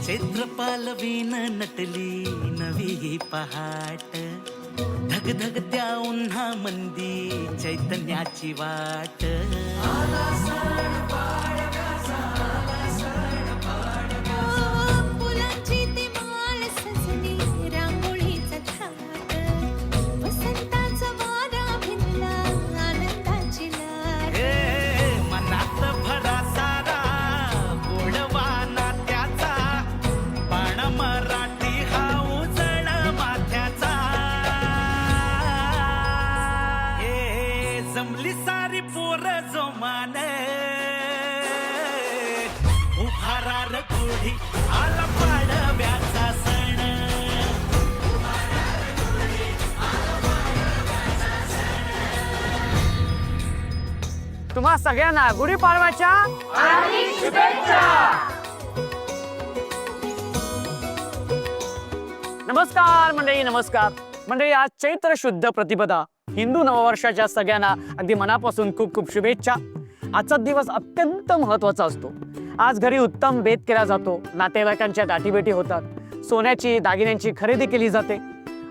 चैत्रपालवीन नटली नवी ही पहाट, धगधगत्या उन्हा मंदी चैतन्याची वाट. फुलांची ती माळ सजली रांगोळीचा थाट, वसंताचा वारा भिनला आनंदाची लाट. हे मनात भरा सारा गोडवा नात्याचा, बाण मराठी हा उजळ माथ्याचा. हे जमली सारी पोर जोमान, उभारार गुढी आला पाडव्याचा सण. तुम्हा सगळ्यांना गुढीपाडव्याच्या नमस्कार मंडळी. नमस्कार मंडळी. आज चैत्र शुद्ध प्रतिपदा, हिंदू नववर्षाच्या सगळ्यांना अगदी मनापासून खूप खूप शुभेच्छा. आजचा दिवस अत्यंत महत्त्वाचा असतो. आज घरी उत्तम बेत केला जातो, नातेवाईकांच्या गाठीभेटी होतात, सोन्याची दागिन्यांची खरेदी केली जाते.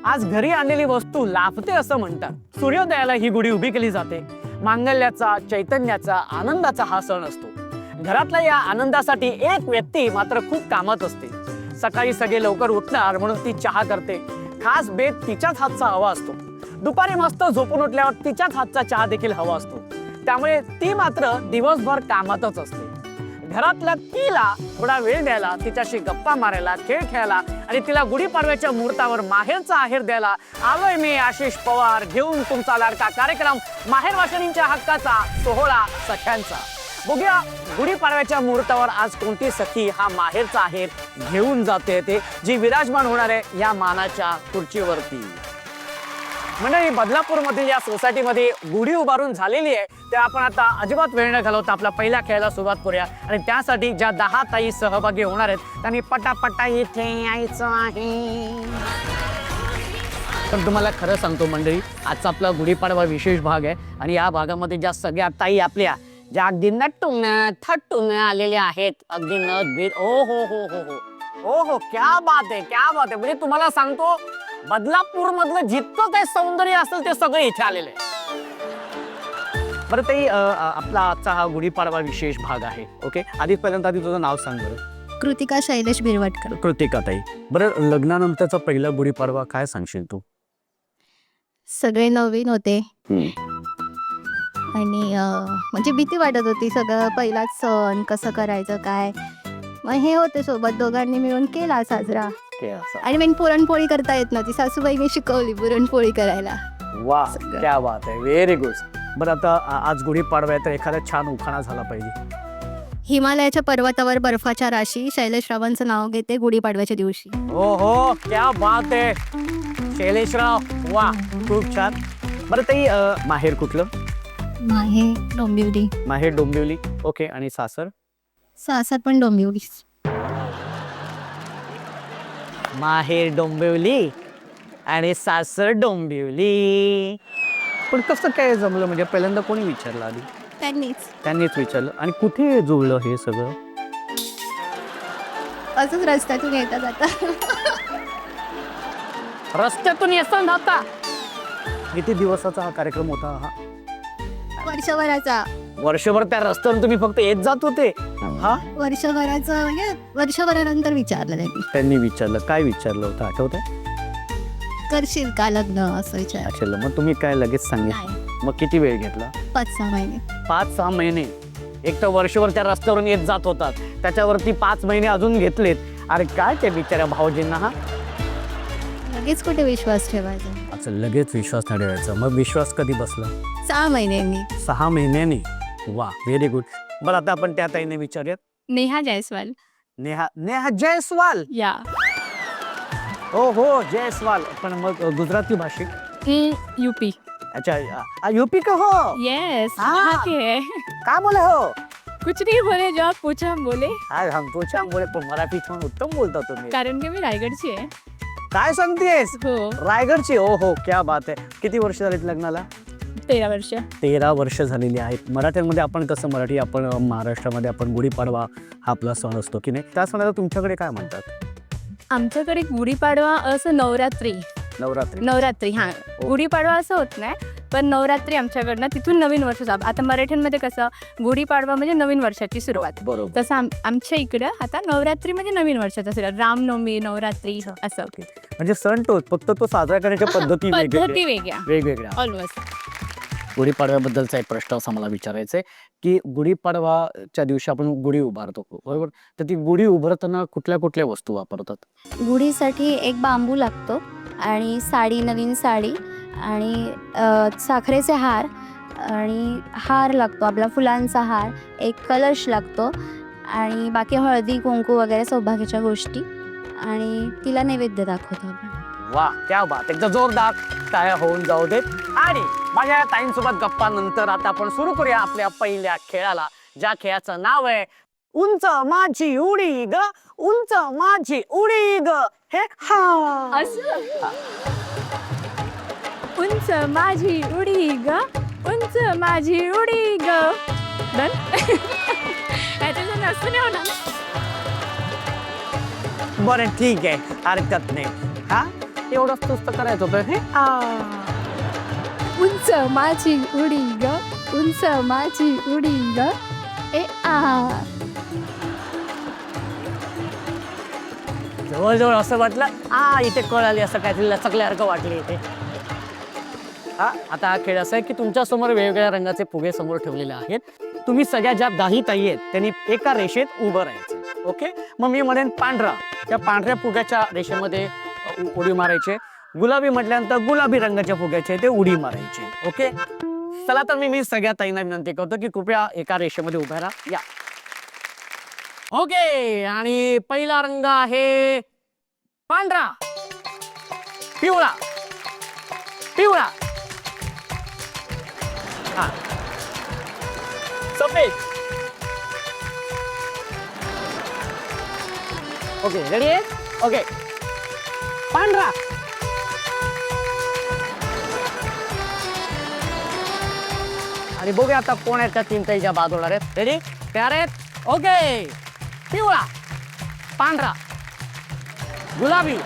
आज घरी आणलेली वस्तू लाभते असं म्हणतात. सूर्योदयाला ही गुढी उभी केली जाते. मांगल्याचा, चैतन्याचा, आनंदाचा हा सण असतो. घरातल्या या आनंदासाठी एक व्यक्ती मात्र खूप कामात असते. सकाळी सगळे लवकर उठणार म्हणून ती चहा करते. खास बेत तिच्याच हातचा हवा असतो. दुपारी मस्त झोपून उठल्यावर तिच्याच हातचा चहा देखील हवा असतो. त्यामुळे ती मात्र दिवसभर कामातच असते. घरातल्या तिला थोडा वेळ द्यायला, तिच्याशी गप्पा मारायला, खेळ खेळायला आणि तिला गुढीपाडव्याच्या मुहूर्तावर माहेरचा आहेर द्यायला आलोय मी आशिष पवार, घेऊन तुमचा लाडका कार्यक्रम माहेर वाशिणींच्या हक्काचा सोहळा सख्यांचा. बघूया गुढीपाडव्याच्या मुहूर्तावर आज कोणती सखी हा माहेरचा आहेर घेऊन जाते ते, जी विराजमान होणार आहे या मानाच्या खुर्चीवरती. मंडळी, बदलापूरमधील या सोसायटीमध्ये गुढी उभारून झालेली आहे. ते आपण आता अजिबात वेळ न घालवता आपल्या पहिल्या खेळाला सुरुवात करूया. आणि त्यासाठी ज्या 10 ताई सहभागी होणार आहेत त्यांनी पटापटा इथे यायचं आहे. पण तुम्हाला खरं सांगतो मंडळी, आजचा आपला गुढीपाडवा विशेष भाग आहे. आणि या भागामध्ये ज्या सगळ्या ताई आपल्या ज्या अगदी नटून थटून आलेल्या आहेत, अगदी नथ बीत, ओ हो हो हो हो ओ हो, क्या बात आहे, क्या बात आहे. म्हणजे तुम्हाला सांगतो, बदलापूर मधलं जितकं काही सौंदर्य असेल ते सगळं इथे आलेलं आहे. बरं ताई, आपला आजचा हा गुढीपाडवा विशेष भाग आहे. ओके, आधी तुझं नाव सांग बरं. कृतिका शैलेश बिरवटकर. कृतिका ताई, बरं लग्नानंतरचा पहिला गुढीपाडवा काय सांगशील तू? सगळे नवीन होते आणि म्हणजे भीती वाटत होती. सगळं पहिलाच सण, कसं करायचं काय. मग हे होते सोबत, दोघांनी मिळून केला साजरा. आणि मेन पुरणपोळी करता येत नव्हती, सासूबाईने शिकवली पुरणपोळी करायला. वा, क्या बात आहे, व्हेरी गुड. बरं आता आज गुढीपाडवा आहे तर एखादा छान उखाणा झाला पाहिजे. हिमालयाच्या पर्वतावर बर्फाच्या राशी, शैलेशरावांचं नाव घेते गुढीपाडव्याच्या दिवशी. हो हो, क्या बात आहे शैलेशराव, वा, खूप छान. बरं ताई, माहेर कुठलं? माहेर डोंबिवली. माहेर डोंबिवली. ओके, आणि सासर? सासर पण डोंबिवली. माहेर डोंबिवली आणि सासर डोंबिवली. पण कसं काय जमलं, म्हणजे पहिल्यांदा कोणी विचारलं आधी? त्यांनीच विचारलं. आणि कुठे जुळलं हे सगळं? असंच रस्त्यातून येतात आता. रस्त्यातून येतं जाता. किती दिवसाचा हा कार्यक्रम होता हा? वर्षभराचा. वर्षभर त्या रस्त्यावरून तुम्ही फक्त येत जात होते? हा, वर्षभराचं म्हणजे वर्षभरानंतर विचारलं त्यांनी विचारलं. काय विचारलं होतं आठवतंय? करशील का लग्न असं विचार. अच्छा, मग तुम्ही काय लगेच सांगितलं? मग किती वेळ घेतला? 5-6 महिने. 5-6 महिने. एक तर वर्षभर त्या रस्त्यावरून येत जात होतात, त्याच्यावरती 5 महिने अजून घेतलेत. अरे काय ते बिचाऱ्या भाऊजींना. हा, लगेच कुठे विश्वास ठेवायचा. अच्छा, लगेच विश्वास नाही ठेवायचा. मग विश्वास कधी बसला? 6 महिन्यांनी. 6 महिन्यांनी. वा, व्हेरी गुड. बरं आता आपण त्या ताईने विचारूयात. नेहा जयस्वाल. नेहा जयस्वाल. या. हो हो, जयस्वाल. पण मग गुजराती भाषिक? यूपी. अच्छा, यूपी का हो? यस. हाँ। है. काय बोले हो? कुछ नहीं बोले, जो आप पूछा हम बोले. आज हम पूछा बोले, पण मराठी पण उत्तम बोलता तुम्ही. कारण की मी रायगडची आहे. काय सांगतेस? हो. रायगडची? हो हो, क्या बात आहे. किती वर्ष झालीत लग्नाला? 13 वर्ष. 13 वर्ष झालेली आहेत. मराठ्यांमध्ये आपण कसं आपण महाराष्ट्रामध्ये आपण गुढीपाडवा हा आपला सण असतो की नाही, त्या सणाला तुमच्याकडे काय म्हणतात? आमच्याकडे गुढीपाडवा असं नवरात्री हां. गुढीपाडवा असं होत नाही, पण नवरात्री आमच्याकडनं तिथून नवीन वर्ष. आता मराठ्यांमध्ये कसं गुढीपाडवा म्हणजे नवीन वर्षाची सुरुवात, बरोबर. तसं आमच्या इकडं आता नवरात्री म्हणजे नवीन वर्षाचा सुरुवात. रामनवमी, नवरात्री असं. म्हणजे सण तोच, फक्त तो साजरा करण्याच्या पद्धती वेगवेगळ्या. ऑलमोस्ट. गुढीपाडव्याबद्दलचा एक प्रश्न असा मला विचारायचा आहे की गुढीपाडवाच्या दिवशी आपण गुढी उभारतो, बरोबर? तर ती गुढी उभारताना कुठल्या कुठल्या वस्तू वापरतात? गुढीसाठी एक बांबू लागतो आणि साडी, नवीन साडी आणि साखरेचे हार आणि हार लागतो आपला, फुलांचा हार, एक कलश लागतो आणि बाकी हळदी, कुंकू वगैरे सौभाग्याच्या गोष्टी, आणि तिला नैवेद्य दाखवतो आपण. वा, क्या बात. एकदा जोरदार टाळ्या होऊन जाऊ देत. आणि माझ्या ताईंसोबत गप्पा नंतर आता आपण सुरू करूया आपल्या पहिल्या खेळाला, ज्या खेळाचं नाव आहे उंच माझी उडी ग, उंच माझी उडी ग. हे हा उंच माझी उडी ग, उंच माझी उडी ग. डन. असं नाही होणार. बरं, ठीक आहे, हरकत नाही. हा, एवढंच नुसतं करायचं होतं. हे उंच माझी उडी ग, उंच माझी उडी ग. ए आ. जवळजवळ असं वाटलं इथे कळाली, असं काहीतरी लचकल्यासारखं वाटले इथे. हा, आता हा खेळ असा आहे की तुमच्या समोर वेगवेगळ्या रंगाचे फुगे समोर ठेवलेले आहेत. तुम्ही सगळ्या ज्या 10 ताई आहेत त्यांनी एका रेषेत उभं राहायचं. ओके, मग मी म्हणेन पांढरा, त्या पांढऱ्या फुग्याच्या रेषेमध्ये उडी मारायचे. गुलाबी म्हटल्यानंतर गुलाबी रंगाच्या फुग्याचे ते उडी मारायचे. ओके, चला तर मी सगळ्या ताईंना विनंती करतो की कृपया एका रेषेमध्ये उभ्या राहा. या. ओके, आणि पहिला रंग आहे पांढरा, पिवळा, पिवळा, हा, सफेद. ओके, रेडी आहे? ओके, पांढरा, आणि बघूया आता कोण आहेत त्या 3 ताईच्या बाद होणार आहेत. रेडी, तयार आहेत? ओके, पिवळा, पांढरा, गुलाबी,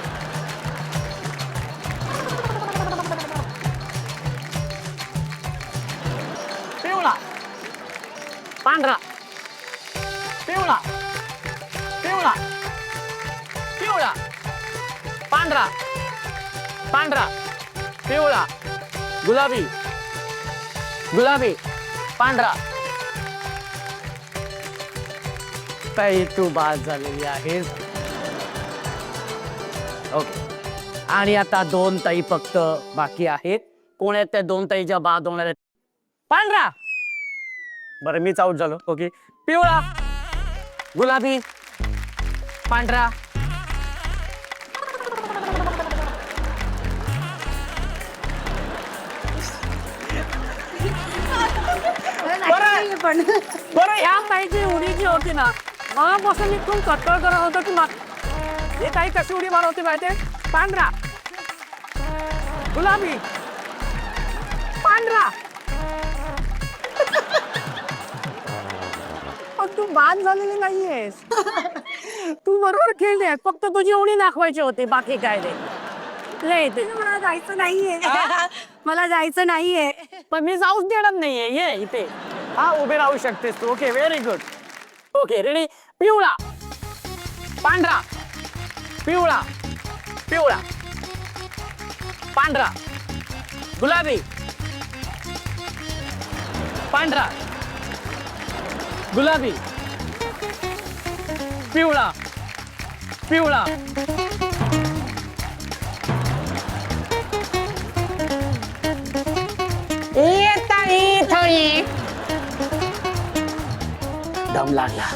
पिवळा, पांढरा, पिवळा, पिवळा, पिवळा, पांढरा, पांढरा, पिवळा, गुलाबी, गुलाबी, पांढरा. ताई तू बाद झालेली आहेस. ओके, आणि आता 2 ताई फक्त बाकी आहेत. कोण आहेत त्या 2 ताईच्या बाद होणार आहेत? पांढरा. बरं, मीच आऊट झालो. ओके, पिवळा, गुलाबी, पांढरा. बरं, ह्या ताईची उडी जी होती ना, मगापासून मी खूप कटकळ करत होतो की हे ताई कशी उडी मारवते माहितीये? पांढरा, गुलाबी, पांढरा. तू बाद झालेली नाहीयेस. तू बरोबर खेळते, फक्त तुझी उडी दाखवायची होती, बाकी काय नाही. मला जायचं नाहीये. मला जायचं नाहीये, पण मी जाऊच देणार नाहीये. ये इथे, हा, उभे राहू शकतेस तू. Okay, very good. Okay, ready. पिवळा, पांढरा, पिवळा, पिवळा, पांढरा, गुलाबी, पांढरा, गुलाबी, पिवळा, पिवळा. दम लागला.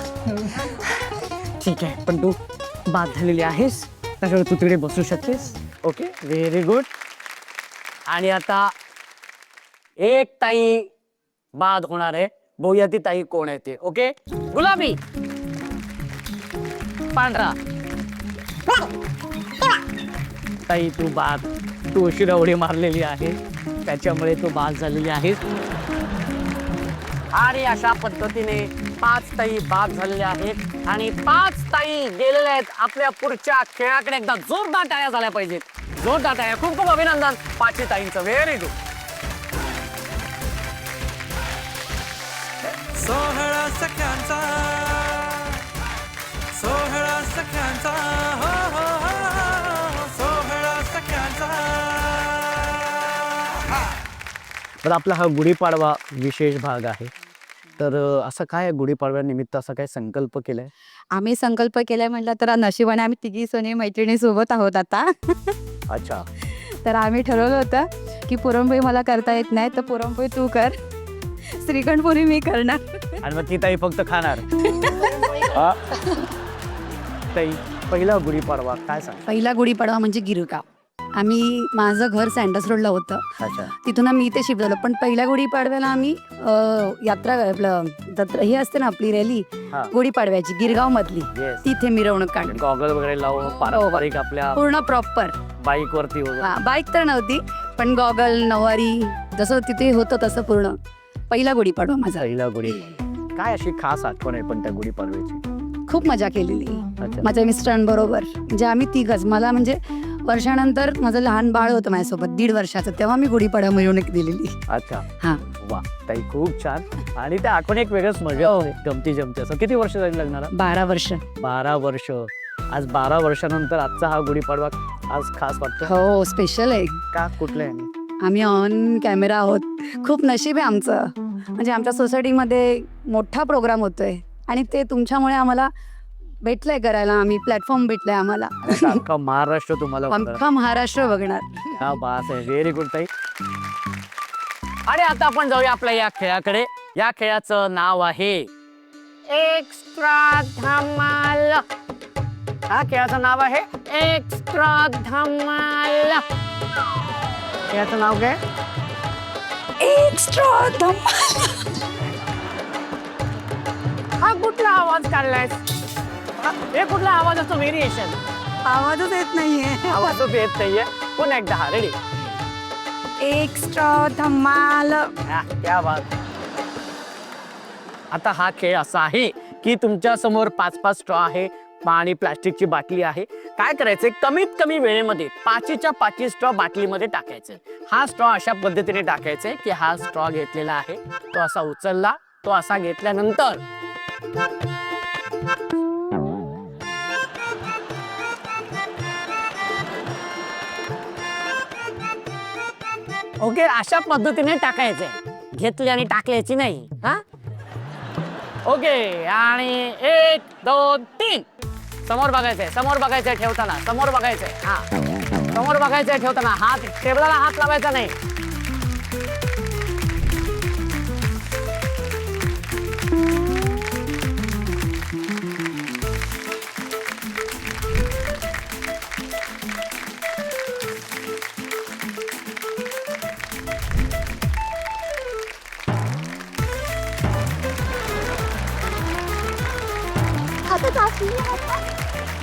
ठीक आहे, पण तू बाद झालेली आहेस, त्याच्यावर तू तिकडे बसू शकतेस. Okay, very good. आणि आता एक ताई बाद होणार आहे. बघूया ती ताई कोण आहे ते. ओके, गुलाबी, पांढरा. ताई तू बाद, तू अशी उडी मारलेली आहे. त्याच्यामुळे तू बाद झालेली आहेस. आणि अशा पद्धतीने 5 ताई बाद झालेल्या आहेत आणि 5 ताई गेलेल्या आहेत आपल्या पुढच्या खेळाकडे. एकदा जोरदार टाळ्या झाल्या पाहिजेत, जोरदार टाळ्या. खूप खूप अभिनंदन 5 ताईंचं. Very good. सोहळा सख्यांचा, सोहळा सख्यांचा, हो हो हो, सोहळा सख्यांचा. तर आपला हा गुढीपाडवा विशेष भाग आहे. तर असं काय गुढीपाडव्यानिमित्त असा काय संकल्प केलाय? आम्ही संकल्प केलाय म्हटलं तर नशिबाने आम्ही तिघी सोनी मैत्रिणी सोबत आहोत आता. अच्छा. तर आम्ही ठरवलं होतं की पुरणपोळी मला करता येत नाही, तर पुरणपोळी तू कर, श्रीखंडपुरी मी करणार. आणि मग ती ताई फक्त खाणार. हा? ताई, पहिला गुढीपाडवा काय सांग? पहिला गुढीपाडवा म्हणजे गिरगाव. आम्ही माझं घर सँडस रोडला होतं, अच्छा. तिथून आम्ही इथे शिफ्ट झालो. पण पहिल्या गुढीपाडव्याला आम्ही यात्रा आपलं जत्रा ही असते ना आपली रॅली हा. गुढीपाडव्याची गिरगाव मधली, येस. तिथे मिरवणूक काढली गॉगल वगैरे लावून पारंपरिक आपल्या पूर्ण प्रॉपर. बाईक वरती वगैरे. हा, बाईक तर नव्हती पण गॉगल नवारी जसं तिथे होतं तसं पूर्ण. पहिला गुढीपाडवा माझा. पहिला गुढीपाडवा. काय अशी खास आठवण आहे पण त्या गुढीपाडव्याची? खूप मजा केलेली अच्छा. माझ्या मिस्टरांबरोबर. म्हणजे आम्ही तिघच. मला म्हणजे वर्षानंतर माझं लहान बाळ होतं माझ्यासोबत 1.5 वर्षाचं, तेव्हा मी गुढीपाडवा मिरवणूक दिलेली. अच्छा. हा. वा ताई, खूप छान. आणि त्या आठवण एक वेगळंच मजा होते, गमती जमती. असं किती वर्ष झाली लग्नाला? 12 वर्ष. 12 वर्ष. आज 12 वर्षानंतर आजचा हा गुढीपाडवा आज खास वाटतो. हो, स्पेशल आहे. का? कुठल्या? आम्ही ऑन कॅमेरा आहोत. खूप नशीब आहे आमचं. म्हणजे आमच्या सोसायटीमध्ये मोठा प्रोग्राम होतोय आणि ते तुमच्यामुळे आम्हाला भेटलंय करायला. आम्ही प्लॅटफॉर्म भेटलंय आम्हाला. अख्खा महाराष्ट्र तुम्हाला बघणार. अख्खा महाराष्ट्र बघणार. हा बास आहे. व्हेरी गुड ताई. आणि आता आपण जाऊया आपल्या या खेळाकडे. या खेळाचं नाव आहे एक्स्ट्रा धमाल. हा खेळाचं नाव आहे एक्स्ट्रा धमाल. खेळाचं नाव काय? एक्स्ट्रा धमाल. हा कुठला आवाज काढलाय? हे कुठला आवाजाचं व्हेरिएशन? आवाजच येत नाहीये. आवाजच येत नाहीये. पुन्हा एकदा. हा, रेडी. एक्स्ट्रा धमाल. क्या बात. आता हा खेळ असा आहे की तुमच्या समोर 5-5 स्ट्रॉ आहे आणि प्लास्टिकची बाटली आहे. काय करायचंय, कमीत कमी वेळेमध्ये 5च्या 5 स्ट्रॉ बाटलीमध्ये टाकायचे. हा स्ट्रॉ अशा पद्धतीने टाकायचे की हा स्ट्रॉ घेतलेला आहे तो असा उचलला, तो असा घेतल्यानंतर ओके अशा पद्धतीने टाकायचे. घेतली आणि टाकल्याची नाही. हा ओके. आणि 1 2 3 समोर बघायचंय, समोर बघायचंय ठेवताना, समोर बघायचंय. हा, समोर बघायचंय ठेवताना. हात टेबलाला हात लावायचा नाही.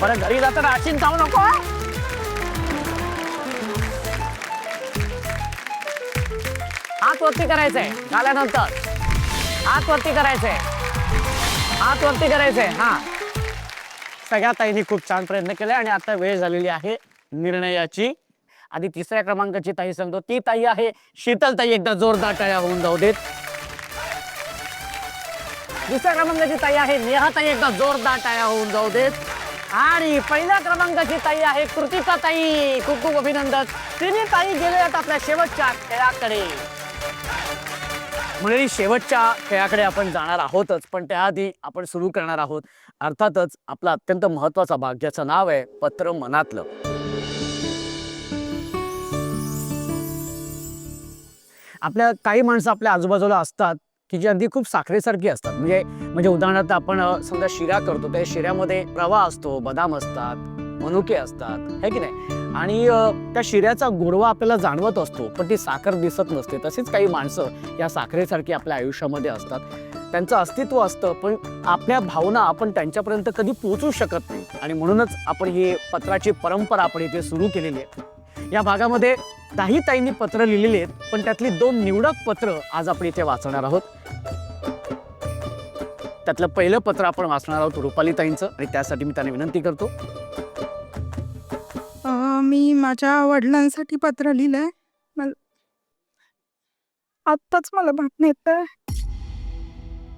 बरं, घरी जाताना अशीन जाऊ नको. हात वरती करायचंय झाल्यानंतर. हात वरती करायचंय, हात वरती करायचंय. हा, सगळ्या ताईंनी खूप छान प्रयत्न केले आणि आता वेळ झालेली आहे निर्णयाची. आधी 3ऱ्या क्रमांकाची ताई सांगतो, ती ताई आहे शीतल ताई. एकदा जोरदार टाळ्या होऊन जाऊ देत. 2ऱ्या क्रमांकाची ताई आहे नेहा ताई. एकदा जोरदार टाळ्या होऊन जाऊ देत. आणि 1ल्या क्रमांकाची ताई आहे कृतिका ताई. खूप खूप अभिनंदन. तिन्ही ताई गेलेत आपल्या शेवटच्या खेळाकडे. म्हणजे शेवटच्या खेळाकडे आपण जाणार आहोतच, पण त्याआधी आपण सुरू करणार आहोत अर्थातच आपला अत्यंत महत्वाचा भाग, ज्याचं नाव आहे पत्र मनातलं. आपल्या काही माणसं आपल्या आजूबाजूला असतात की जी अगदी खूप साखरेसारखी असतात. म्हणजे उदाहरणार्थ आपण समजा शिरा करतो, त्या शिऱ्यामध्ये रवा असतो, बदाम असतात, मनुके असतात, है की नाही. आणि त्या शिऱ्याचा गोडवा आपल्याला जाणवत असतो, पण ती साखर दिसत नसते. तसेच काही माणसं या साखरेसारखी आपल्या आयुष्यामध्ये असतात. त्यांचं अस्तित्व असतं, पण आपल्या भावना आपण त्यांच्यापर्यंत कधी पोहोचू शकत नाही. आणि म्हणूनच आपण ही पत्राची परंपरा आपण इथे सुरू केलेली आहे. या भागामध्ये काही ताईंनी पत्र लिहिलेली आहेत, पण त्यातली 2 निवडक पत्र आज आपण इथे वाचणार आहोत. त्यातलं पहिलं पत्र आपण वाचणार आहोत रुपाली ताईंचं, आणि त्यासाठी मी त्यांना विनंती करतो. मी माझ्या वडिलांसाठी पत्र लिहिलंय. आत्ताच मला भाषण येतंय.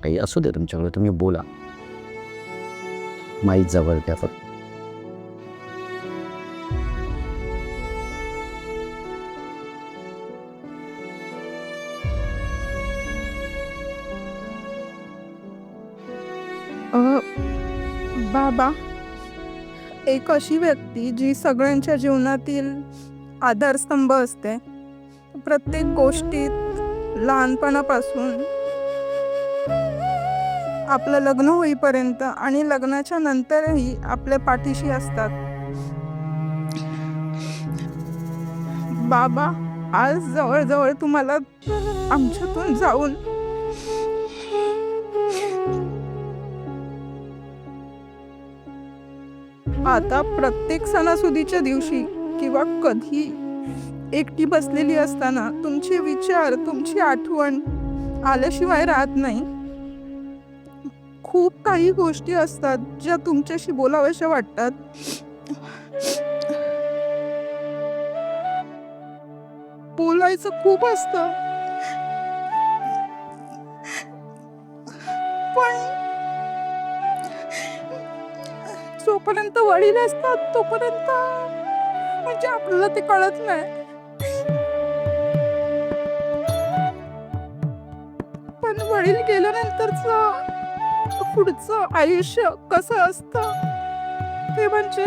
काही असू दे तुमच्याकडे, तुम्ही बोला. माईक जवळ द्या फक्त. बाबा, एक अशी व्यक्ती जी सगळ्यांच्या जीवनातील आधारस्तंभ असते. प्रत्येक गोष्टीत लहानपणापासून आपलं लग्न होईपर्यंत आणि लग्नाच्या नंतरही आपल्या पाठीशी असतात. बाबा, आज जवळजवळ तुम्हाला आमच्यातून जाऊन आता प्रत्येक सणासुदीच्या दिवशी किंवा कधी एकटी बसलेली असताना तुमचे विचार, तुमची आठवण आल्याशिवाय राहत नाही. खूप काही गोष्टी असतात ज्या तुमच्याशी बोलाव्याशा वाटतात. बोलायचं खूप असतं, पण जोपर्यंत वडील असतात तोपर्यंत म्हणजे आपल्याला ते कळत नाही. पण वडील गेल्यानंतरचं पुढचं आयुष्य कसं असतं ते म्हणजे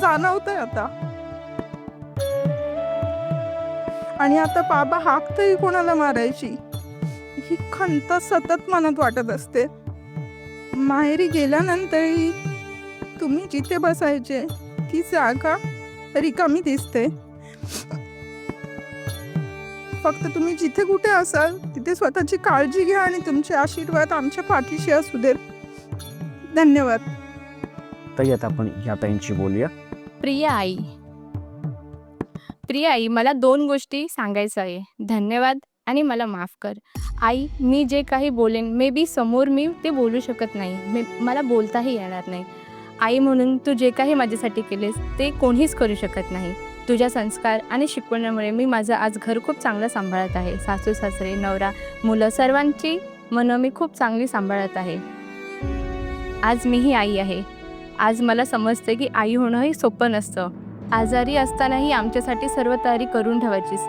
जाणवतंय आता. आणि आता बाबा हाक तरी कोणाला मारायची ही खंत सतत मनात वाटत असते. माहेरी गेल्यानंतरही तुम्ही जिथे बसायचे ती जागा रिकामी दिसते. फक्त तुम्ही जिथे कुठे असाल तिथे स्वतःची काळजी घ्या आणि तुमचे आशीर्वाद आमच्या पाठीशी असू देत. धन्यवाद. ताई, आता आपण या ताईंची बोलूया. प्रिया आई, मला 2 गोष्टी सांगायचं आहे. धन्यवाद आणि मला माफ कर. आई, मी जे काही बोलेन मे बी समोर मी ते बोलू शकत नाही, मला बोलताही येणार नाही. आई म्हणून तू जे काही माझ्यासाठी केलेस ते कोणीच करू शकत नाही. तुझ्या संस्कार आणि शिकवण्यामुळे मी माझं आज घर खूप चांगलं सांभाळत आहे. सासू सासरे, नवरा, मुलं सर्वांची मनं मी खूप चांगली सांभाळत आहे. आज मीही आई आहे. आज मला समजते की आई होणं हे सोपं नसतं. आजारी असतानाही आमच्यासाठी सर्व तयारी करून ठेवायचीस.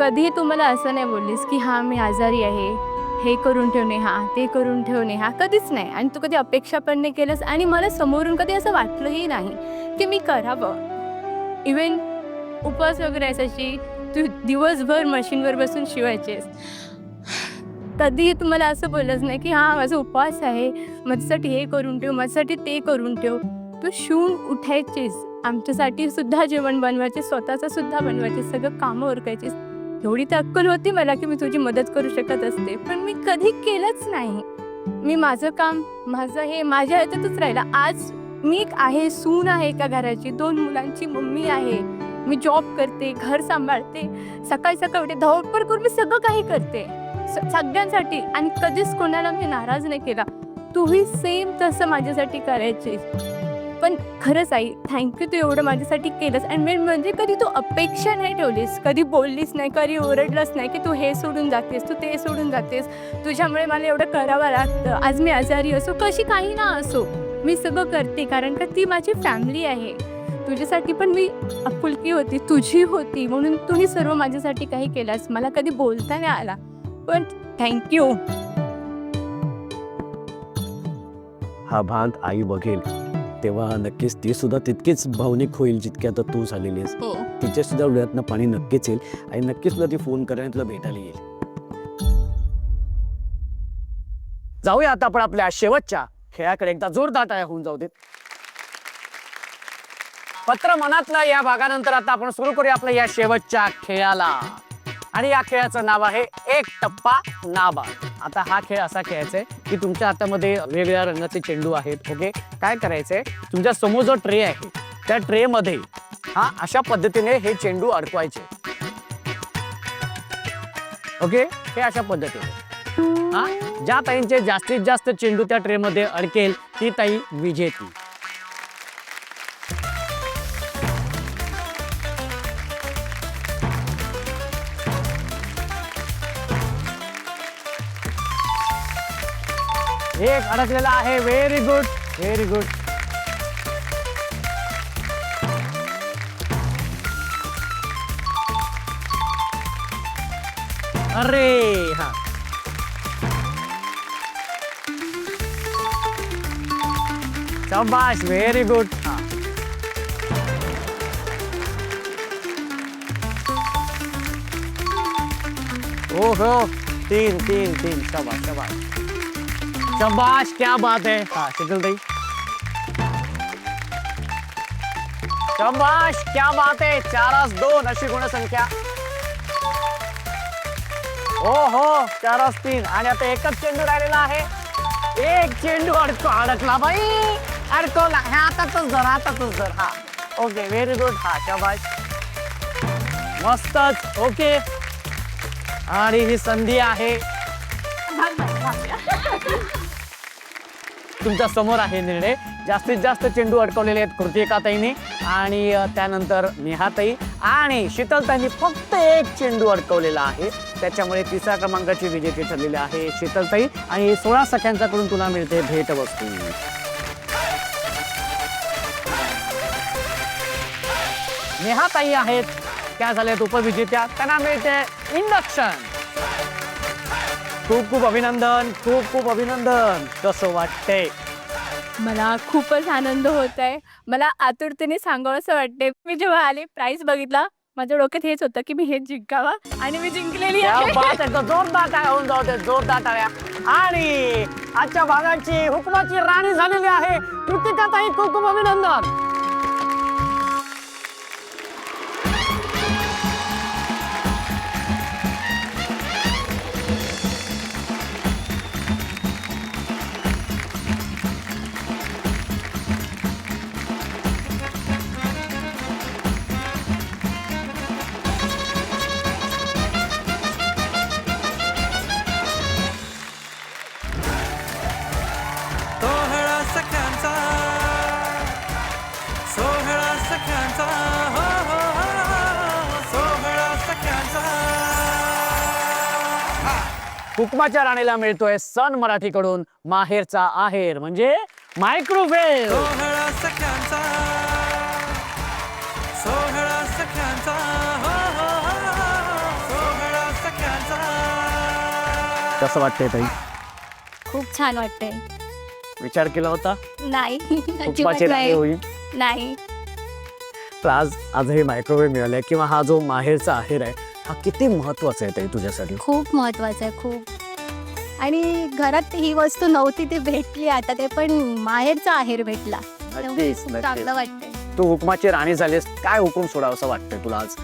कधीही तू मला असं नाही बोललीस की हां मी आजारी आहे, हे करून ठेवणे हा, ते करून ठेवणे हा, कधीच नाही. आणि तू कधी अपेक्षा पण नाही केलंस आणि मला समोरून कधी असं वाटलंही नाही की मी करावं. इवन उपवास वगैरे असायची, तू दिवसभर मशीनवर बसून शिवायचेस, कधीही तुम्हाला असं बोललंच नाही की हां माझा उपवास आहे, माझ्यासाठी हे करून ठेव, माझ्यासाठी ते करून ठेव. तू शिवून उठायचीस, आमच्यासाठी सुद्धा जेवण बनवायचे, स्वतःचं सुद्धा बनवायचे, सगळं कामं उरकायचीस. एवढी तर अक्कल होती मला की मी तुझी मदत करू शकत असते, पण मी कधी केलंच नाही. मी माझं काम, माझं हे माझ्या ह्याच्यातच राहिला. आज मी एक आहे, सून आहे एका घराची, 2 मुलांची मम्मी आहे. मी जॉब करते, घर सांभाळते, सकाळी उठे, धावपळ करून मी सगळं काही करते सगळ्यांसाठी, आणि कधीच कोणाला मी नाराज नाही केला. तूही सेम तसं माझ्यासाठी करायचे. पण खरंच आई, थँक्यू, तू एवढं माझ्यासाठी केलंस. आणि मेन म्हणजे कधी तू अपेक्षा नाही ठेवलीस, कधी बोललीस नाही, कधी ओरडलंच नाही की तू हे सोडून जातेस, तू ते सोडून जातेस, तुझ्यामुळे मला एवढं करावं लागतं. आज मी आजारी असो, कशी काही ना असो, मी सगळं करते कारण का ती माझी फॅमिली आहे. तुझ्यासाठी पण मी आपुलकी होती, तुझी होती, म्हणून तुम्ही सर्व माझ्यासाठी काही केलंस. मला कधी बोलता नाही आला, पण थँक्यू. हा भाग आई बघेल तेव्हा नक्कीच ती सुद्धा तितकीच भावनिक होईल जितकी आता तू झालेली आहेस. तिच्या सुद्धा डोळ्यातनं पाणी नक्कीच येईल आणि नक्कीच तुला ती फोन करेल, तुला भेटायला येईल. जाऊया आता आपण आपल्या शेवटच्या खेळाकडे. एकदा जोरदार टाळ्या होऊन जाऊ देत. पत्र मनातलं या भागानंतर आता आपण सुरू करूया आपल्या या शेवटच्या खेळाला. आणि या खेळाचं नाव आहे एक टप्पा नाबाद. आता हा खेळ असा खेळायचा आहे की तुमच्या हातामध्ये वेगवेगळ्या रंगाचे चेंडू आहेत. ओके, काय करायचंय, तुमच्या समोर जो ट्रे आहे त्या ट्रे मध्ये हा अशा पद्धतीने हे चेंडू अडकवायचे. ओके, हे अशा पद्धतीने हा, ज्या ताईंचे जास्तीत जास्त चेंडू त्या ट्रे मध्ये अडकेल ती ताई विजेती. एक अडकलेला आहे. Very good, very good. अरे हा, शाबाश, व्हेरी गुड. हा, ओहो, 3 शाबाश शाबाश शाबाश, क्या बात है. हा, शीतल ताई, शाबाश, क्या बात है. 4-2 अशी गुणसंख्या. ओहो, 4-3 आणि आता एकच चेंडू राहिलेला आहे. एक चेंडू अडकला बाई, अडकवला. हा, आताच धर. हा, ओके, व्हेरी गुड. हा, शाबाश, मस्तच. ओके, आणि ही संधी आहे. तुमच्या समोर आहे निर्णय. जास्तीत जास्त चेंडू अडकवलेले आहेत कृतिका ताईने आणि त्यानंतर नेहा ताई आणि शीतल ताईंनी फक्त एक चेंडू अडकवलेला आहे. त्याच्यामुळे 3ऱ्या क्रमांकाची विजेती ठरलेली आहे शीतल ताई आणि 16 सख्यांच्याकडून तुला मिळते भेटवस्तू. नेहा ताई आहेत त्या झाल्यात उपविजेत्या, त्यांना मिळते इंडक्शन. खूप खूप अभिनंदन, खूप खूप अभिनंदन. कसं वाटतंय? मला खूपच आनंद होत आहे. मला आतुरतेने सांगावं असं वाटते. मी जेव्हा आले प्राइस बघितला, माझ्या डोक्यात हेच होतं की मी हेच जिंकावा आणि मी जिंकलेली क्या आहे. बात आहे. जोरदार टाळ्या होऊन जाऊ दे, जोरदार टाळ्या. आणि आजच्या भागाची हुकमाची राणी झालेली आहे कृतिका ताई. खूप खूप अभिनंदन. सोहळा सख्यांचा, सोहळा सख्यांचा, हो हो हो, सोहळा सख्यांचा. हुकमाच्या राणीला मिळतोय सन मराठीकडून माहेरचा आहेर म्हणजे मायक्रोवेव्ह. सोहळा सख्यांचा, सोहळा सख्यांचा, हो हो हो, सोहळा सख्यांचा. कसं वाटतंय ताई? खूप छान वाटतंय. विचार केला होता नाही, हुकमाची अजिबात राणी नाही. होईल? नाही, तर आज हे मायक्रोवेव्ह मिळालंय किंवा हा जो माहेरचा आहेर आहे हा किती महत्वाचा आहे ताई तुझ्यासाठी? खूप महत्वाचं आहे, खूप. आणि घरात ही वस्तू नव्हती, ती भेटली आता, ते पण माहेरचा आहेर भेटला. त्यामुळे नक्कीच, खूप नक्कीच. चांगलं वाटतंय. तू हुकमाची राणी झालीस, काय हुकूम सोडावं असं वाटतंय तुला आज?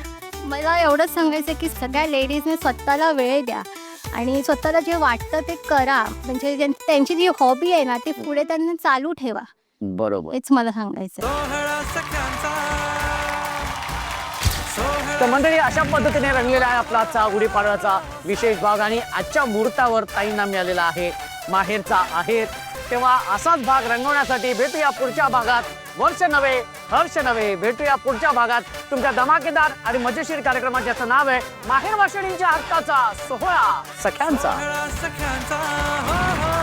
मला एवढंच सांगायचं की सगळ्या लेडीजने स्वतःला वेळ द्या आणि स्वतःला जे वाटतं ते करा. म्हणजे त्यांची जी हॉबी आहे ना ती पुढे त्यांना चालू ठेवा. बरोबर. हेच मला सांगायचं. सोहळा सख्यांचा, सोहळा. तर मंडळी, अशा पद्धतीने रंगलेला आहे आपला आजचा गुढीपाडव्याचा विशेष भाग आणि आजच्या मुहूर्तावर ताईंना मिळालेला आहे माहेरचा आहेर. तेव्हा असाच भाग रंगवण्यासाठी भेटूया पुढच्या भागात. वर्ष नवे, हर्ष नवे. भेटूया पुढच्या भागात तुमच्या धमाकेदार आणि मजेशीर कार्यक्रमात, ज्याचं नाव आहे माहेर वाशिणींच्या हक्काचा सोहळा सख्यांचा. सोहळा सख्यांचा, हो हो